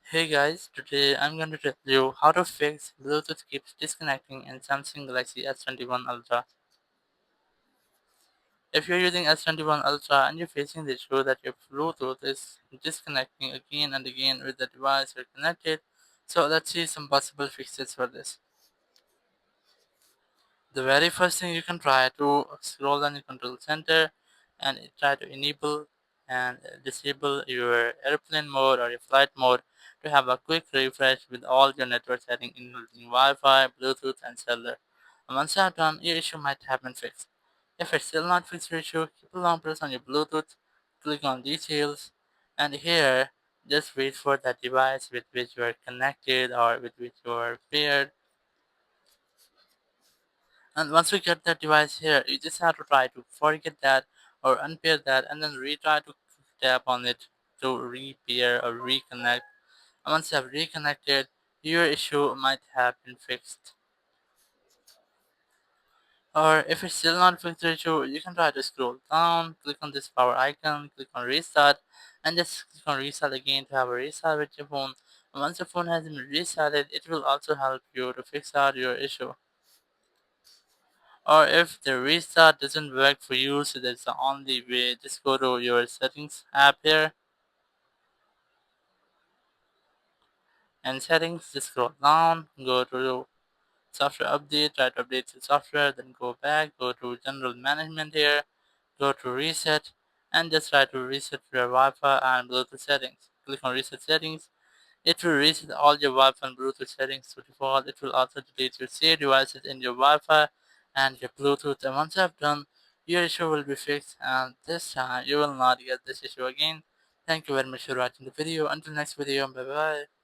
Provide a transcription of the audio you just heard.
Hey guys, today I'm going to tell you how to fix Bluetooth keeps disconnecting in Samsung Galaxy S21 Ultra. If you're using S21 Ultra and you're facing the issue that your Bluetooth is disconnecting again and again with the device you're connected, so let's see some possible fixes for this. The very first thing you can try to scroll down the control center and try to enable and disable your airplane mode or your flight mode to have a quick refresh with all your network settings including Wi-Fi, Bluetooth and cellular. And once you're done, your issue might have been fixed. If it's still not fixed your issue, keep a long press on your Bluetooth, click on details, and here just wait for that device with which you are connected or with which you are paired. And once we get that device here, you just have to try to forget that or unpair that and then retry to tap on it to repair or reconnect. And once you have reconnected, your issue might have been fixed. Or if it's still not fixed your issue, you can try to scroll down, click on this power icon, click on restart, and just click on restart again to have a restart with your phone. And once your phone has been restarted, it will also help you to fix out your issue. Or if the restart doesn't work for you, so that's the only way, just go to your settings app here and settings, just scroll down, go to software update, try to update the software, then go back, go to general management here, go to reset, and just try to reset your Wi-Fi and Bluetooth settings. Click on reset settings. It will reset all your Wi-Fi and Bluetooth settings to default. It will also delete your saved devices in your Wi-Fi and your Bluetooth. And once you have done, your issue will be fixed. And this time, you will not get this issue again. Thank you very much for watching the video. Until next video, bye bye.